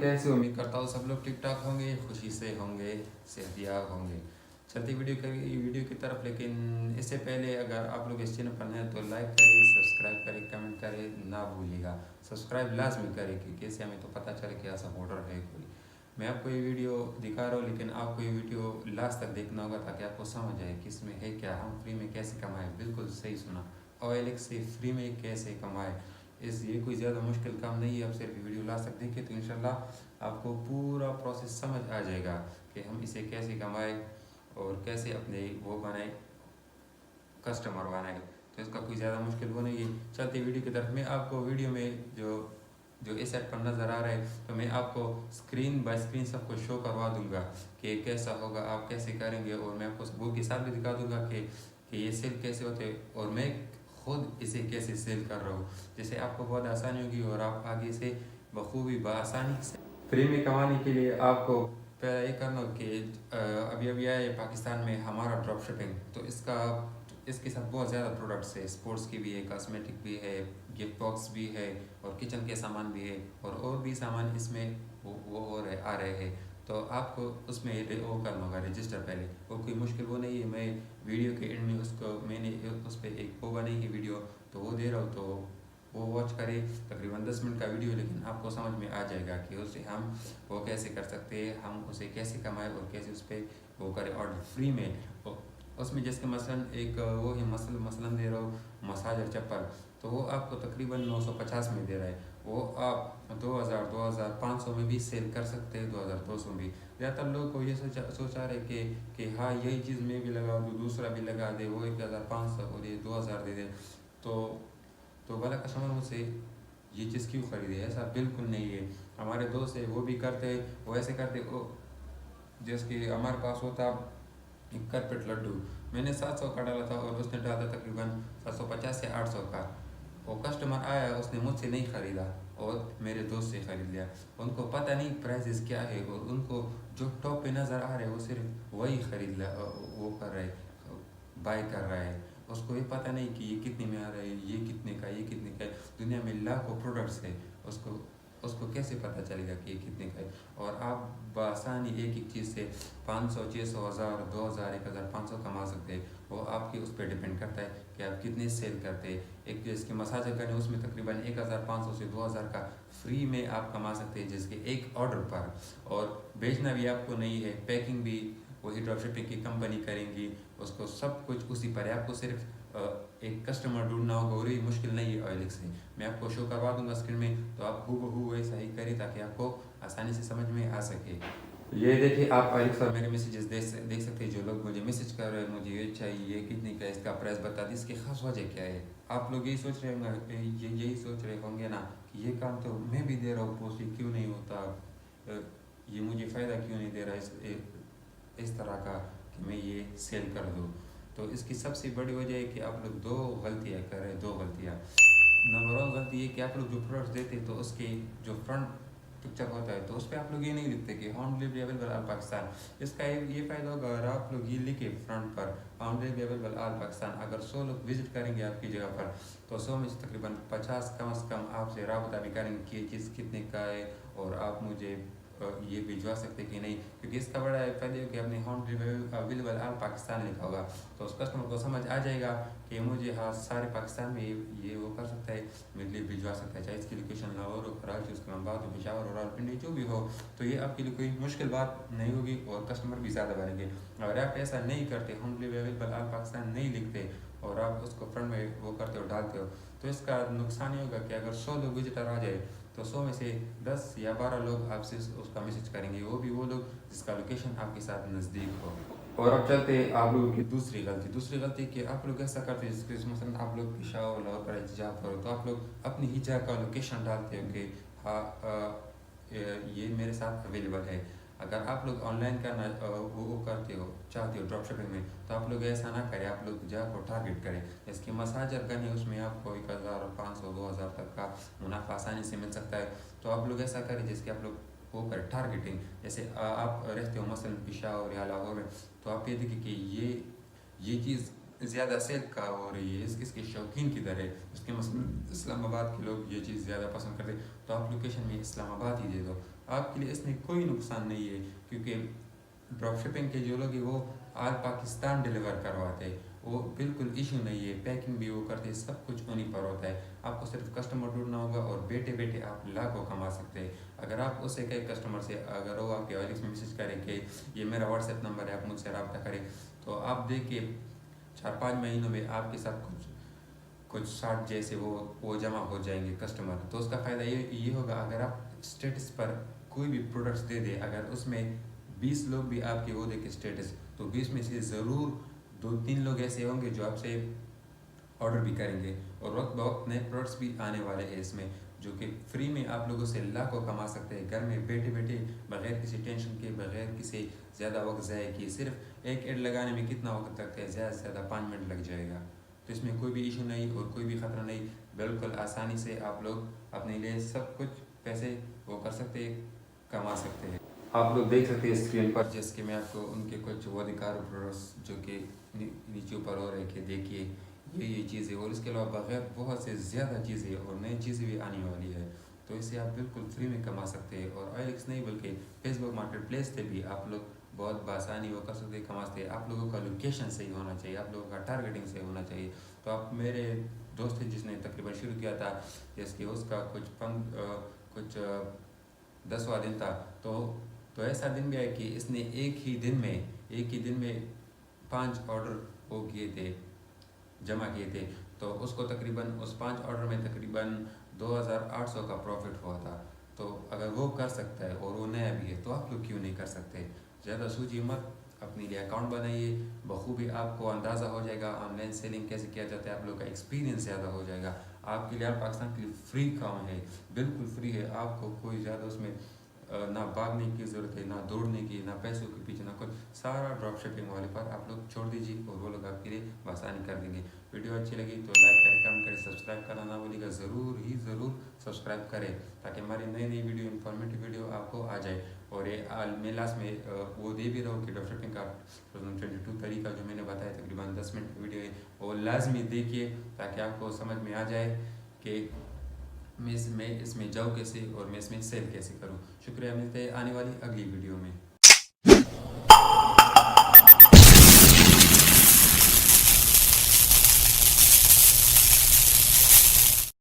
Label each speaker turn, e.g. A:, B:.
A: कैसे हो? उम्मीद करता हूँ सब लोग ठीक ठाक होंगे, खुशी से होंगे, सेहतयाब होंगे। चलती वीडियो की तरफ, लेकिन इससे पहले अगर आप लोग इस चैनल पर नए हैं तो लाइक करें, सब्सक्राइब करें, कमेंट करें, ना भूलिएगा। सब्सक्राइब लाजमी करें कि कैसे हमें तो पता चले कि सपोर्टर है कोई। मैं आपको ये वीडियो दिखा रहा हूँ, लेकिन आपको ये वीडियो लास्ट तक देखना होगा ताकि आपको समझ आए कि इसमें है क्या, हम फ्री में कैसे कमाएँ। बिल्कुल सही सुना, OLX से फ्री में कैसे कमाएँ। ये कोई ज़्यादा मुश्किल काम नहीं है। आप सिर्फ वीडियो लास्ट तक देखें तो इंशाल्लाह आपको पूरा प्रोसेस समझ आ जाएगा कि हम इसे कैसे कमाएं और कैसे अपने वो बनाए, कस्टमर बनाए। तो इसका कोई ज़्यादा मुश्किल वो नहीं है। चलते वीडियो की तरफ, मैं आपको वीडियो में जो जो इस सेट पर नज़र आ रहा है तो मैं आपको स्क्रीन बाय स्क्रीन सबको शो करवा दूंगा कि कैसा होगा, आप कैसे करेंगे, और मैं आपको सबूत के साथ भी दिखा दूंगा कि ये सेल कैसे होते हैं और मैं खुद इसे कैसे सेल कर रहा हूँ, जिससे आपको बहुत आसानी होगी और आप आगे से बखूबी बआसानी से फ्री में कमाने के लिए आपको पहले ये करना हो कि अभी अभी आया है पाकिस्तान में हमारा ड्रॉप शिपिंग। तो इसके साथ बहुत ज़्यादा प्रोडक्ट्स है, स्पोर्ट्स की भी है, कॉस्मेटिक भी है, गिफ्ट बॉक्स भी है और किचन के सामान भी है और भी सामान इसमें वो आ रहे हैं। तो आपको उसमें वो करना होगा रजिस्टर पहले, वो कोई मुश्किल वो नहीं है। मैं वीडियो के एंड में मैंने उस पर एक वो बनाई है वीडियो, तो वो दे रहा हूँ, तो वो वॉच करें। तकरीबन 10 मिनट का वीडियो, लेकिन आपको समझ में आ जाएगा कि उससे हम वो कैसे कर सकते हैं, हम उसे कैसे कमाएं और कैसे उस पर वो करें ऑर्डर फ्री में। उसमें जैसे मसलन एक वो है, मसलन दे रहा हूँ मसाजर चप्पल, तो वो आपको तकरीबन 950 में दे रहा है। वो आप 2500 में भी सेल कर सकते हैं, 2200 में भी। ज़्यादातर लोग को ये सोचा रहे कि हाँ यही चीज़ मैं भी लगा दूँ, दूसरा भी लगा दे, वो 1500 और ये 2000 दे दे, तो वाला कस्टमर मुझसे ये चीज़ क्यों खरीदे। ऐसा बिल्कुल नहीं है। हमारे दोस्त है वो भी करते हैं, वो ऐसे करते वो जैसे कि हमारे पास होता एक करपेट लड्डू, मैंने 700 का डाला था और उसने डाला तकरीबन 750 या 800 का। वो कस्टमर आया, उसने मुझसे नहीं ख़रीदा और मेरे दोस्त से ख़रीद लिया। उनको पता नहीं प्राइसेस क्या है और उनको जो टॉप पे नज़र आ रहे हैं वो सिर्फ वही ख़रीद ला, वो कर रहे, बाय कर रहा है। उसको ये पता नहीं कि ये कितने में आ रहा है, ये कितने का, ये कितने का है। दुनिया में लाखों प्रोडक्ट्स है, उसको उसको कैसे पता चलेगा कि ये कितने का है। और आप बआसानी एक एक चीज़ से 500, 600, 1000, 2000, 1500 कमा सकते हैं। वो आपके उस पर डिपेंड करता है कि आप कितने सेल करते हैं। एक जो इसके मसाजर गन है उसमें तकरीबन 1500 से 2000 का फ्री में आप कमा सकते हैं, जिसके एक ऑर्डर पर। और बेचना भी आपको नहीं है, पैकिंग भी वही ड्रॉप शिपिंग की कंपनी करेंगी, उसको सब कुछ उसी पर है। आपको सिर्फ एक कस्टमर ढूंढना होगा और ये मुश्किल नहीं है OLX से। मैं आपको शो करवा दूंगा स्क्रीन में, तो आप हूबहू वैसा ही करें ताकि आपको आसानी से समझ में आ सके। ये देखिए, आप OLX पर मेरे मैसेजेस देख सकते हैं। जो लोग मुझे मैसेज कर रहे हैं, मुझे ये चाहिए, ये कितने का, इसका प्राइस बता दी, इसकी खास वजह क्या है। आप लोग यही सोच रहे होंगे, यही सोच रहे होंगे ना कि ये काम तो मैं भी दे रहा हूँ पोस्ट, क्यों नहीं होता, ये मुझे फ़ायदा क्यों नहीं दे रहा इस तरह का कि मैं ये सेल कर दूँ। तो इसकी सबसे बड़ी वजह है कि आप लोग दो गलतियाँ कर रहे हैं, दो गलतियाँ। नंबर 1 गलती ये कि आप लोग जो प्रोडक्ट्स देते हैं तो उसके जो फ्रंट पिक्चर होता है तो उस पर आप लोग ये नहीं लिखते कि home delivery available all Pakistan. इसका ये फ़ायदा होगा अगर आप लोग ये लिखे फ्रंट पर home delivery available all Pakistan. अगर 100 लोग विजिट करेंगे आपकी जगह पर, तो 100 में से तकरीबन 50 कम से कम आपसे राबता भी करेंगे कि ये चीज़ कितने का है और आप मुझे ये भिजवा सकते कि नहीं। क्योंकि इसका बड़ा फ़ायदा है कि आपने home delivery available all Pakistan लिखा होगा, तो उस कस्टमर को समझ आ जाएगा कि मुझे हाँ सारे पाकिस्तान में ये वो कर सकता है, मेरे लिए भिजवा सकता है, चाहे इसकी लोकेशन लाहौर हो, कराची, इस्लामाबाद हो, पेशावर हो, रावलपिंडी, जो भी हो। तो ये आपके लिए कोई मुश्किल बात नहीं होगी और कस्टमर भी ज़्यादा बनेंगे। अगर आप ऐसा नहीं करते, home delivery available all Pakistan नहीं लिखते और आप उसको फ्रंट में वो करते हो, डालते हो, तो इसका नुकसान ये होगा कि अगर 100 लोग विजिटर आ जाए तो 100 में से 10 या 12 लोग आपसे उसका मैसेज करेंगे, वो लोग जिसका लोकेशन आपके साथ नज़दीक हो। और अब चलते हैं आप लोगों की दूसरी गलती कि आप लोग ऐसा करते हैं जिसके मसलन आप लोग पेशावर, लाहौर, कराची जहाँ पर हो, तो आप लोग अपनी ही जगह का लोकेशन डालते हो कि हाँ ये मेरे साथ अवेलेबल है। अगर आप लोग ऑनलाइन करना वो करते हो, चाहते हो ड्रॉप शिपिंग में, तो आप लोग ऐसा ना करें, आप लोग जगह को टारगेट करें। इसकी मसाजर गन है, उसमें आपको 1500, 2000 तक का मुनाफा आसानी से मिल सकता है। तो आप लोग ऐसा करें जिसके आप लोग वो करें टारगेटिंग। जैसे आप रहते हो मसलन पेशावर या लाहौर में, तो आप ये देखिए कि ये चीज़ ज़्यादा सेल का हो रही है, इसके शौकीन की तरह उसके मसलन इस्लामाबाद के लोग ये चीज़ ज़्यादा पसंद करते, तो आप लोकेशन में इस्लामाबाद ही दे दो, आपके लिए इसमें कोई नुकसान नहीं है। क्योंकि ड्रॉप शिपिंग के जो लोग हैं वो आल पाकिस्तान डिलीवर करवाते हैं, वो बिल्कुल इशू नहीं है, पैकिंग भी वो करते हैं, सब कुछ उन्हीं पर होता है। आपको सिर्फ कस्टमर ढूंढना होगा और बैठे बैठे आप लाखों कमा सकते हैं। अगर आप उससे कई कस्टमर से अगर वो आपके ऑयलिक्स में मैसेज करें कि ये मेरा व्हाट्सएप नंबर है, आप मुझसे रब्ता करें, तो आप देखिए 4-5 महीनों में आपके साथ कुछ 60 जैसे वो जमा हो जाएंगे कस्टमर। तो उसका फ़ायदा ये होगा, अगर आप स्टेटस पर कोई भी प्रोडक्ट्स दे दे, अगर उसमें 20 लोग भी आपके वो देखे स्टेटस, तो 20 में से ज़रूर 2-3 लोग ऐसे होंगे जो आपसे ऑर्डर भी करेंगे, और वक्त ब वक्त नए प्रोडक्ट्स भी आने वाले हैं इसमें, जो कि फ्री में आप लोगों से लाखों कमा सकते हैं घर में बैठे बैठे, बगैर किसी टेंशन के, बगैर किसी ज़्यादा वक्त ज़ाया किए। सिर्फ एक ऐड लगाने में कितना वक्त लगता है, ज़्यादा से ज़्यादा 5 मिनट लग जाएगा। तो इसमें कोई भी इशू नहीं और कोई भी ख़तरा नहीं, बिल्कुल आसानी से आप लोग अपने लिए सब कुछ पैसे वो कर सकते हैं, कमा सकते हैं। आप लोग देख सकते हैं स्क्रीन पर, जैसे कि मैं आपको उनके कुछ वो दिखा रहा हूँ प्रोडक्ट्स जो कि नीचे ऊपर हो रहे कि देखिए ये चीज़ें, और इसके अलावा बगैर बहुत से ज़्यादा चीज़ें और नई चीज़ें भी आने वाली है। तो इससे आप बिल्कुल फ्री में कमा सकते हैं, और ऑयलिक्स नहीं बल्कि फेसबुक मार्केट प्लेस से भी आप लोग बहुत बासानी वो कर सकते हैं, कमा सकते हैं। आप लोगों का लोकेशन सही होना चाहिए, आप लोगों का टारगेटिंग सही होना चाहिए। तो आप मेरे दोस्त है जिसने तकरीबन शुरू किया था, जैसे कि उसका कुछ 10वां दिन था, तो ऐसा दिन भी है कि इसने एक ही दिन में 5 ऑर्डर वो किए थे, जमा किए थे। तो उसको तकरीबन उस 5 ऑर्डर में तकरीबन 2800 का प्रॉफिट हुआ था। तो अगर वो कर सकता है और वो नया भी है, तो आप लोग क्यों नहीं कर सकते। ज़्यादा सूझिए मत, अपने लिए अकाउंट बनाइए, बखूबी आपको अंदाज़ा हो जाएगा ऑनलाइन सेलिंग कैसे किया जाता है, आप लोग का एक्सपीरियंस ज़्यादा हो जाएगा। आपके लिए, आप पाकिस्तान के लिए फ्री काम है, बिल्कुल फ्री है, आपको कोई ज़्यादा उसमें ना भागने की ज़रूरत है, ना दौड़ने की, ना पैसों के पीछे, ना कुछ। सारा ड्रॉप शिपिंग वाले पर आप लोग छोड़ दीजिए और वो लोग आपके लिए आसानी कर देंगे। वीडियो अच्छी लगी तो लाइक करें, कमेंट करें, सब्सक्राइब करना ना भूलिएगा, ज़रूर सब्सक्राइब करें, ताकि हमारी नई वीडियो, इन्फॉर्मेटिव वीडियो आपको आ जाए। और ये मैं लास्ट में वो दे भी रहा हूँ कि ड्रॉप शिपिंग का 2022 तरीका जो मैंने बताया, तकरीबन 10 मिनट वीडियो है, वो लाजमी देखिए ताकि आपको समझ में आ जाए कि मैं इसमें जाऊँ कैसे और मैं इसमें सेल कैसे करूँ। शुक्रिया, मिलते हैं आने वाली अगली वीडियो में।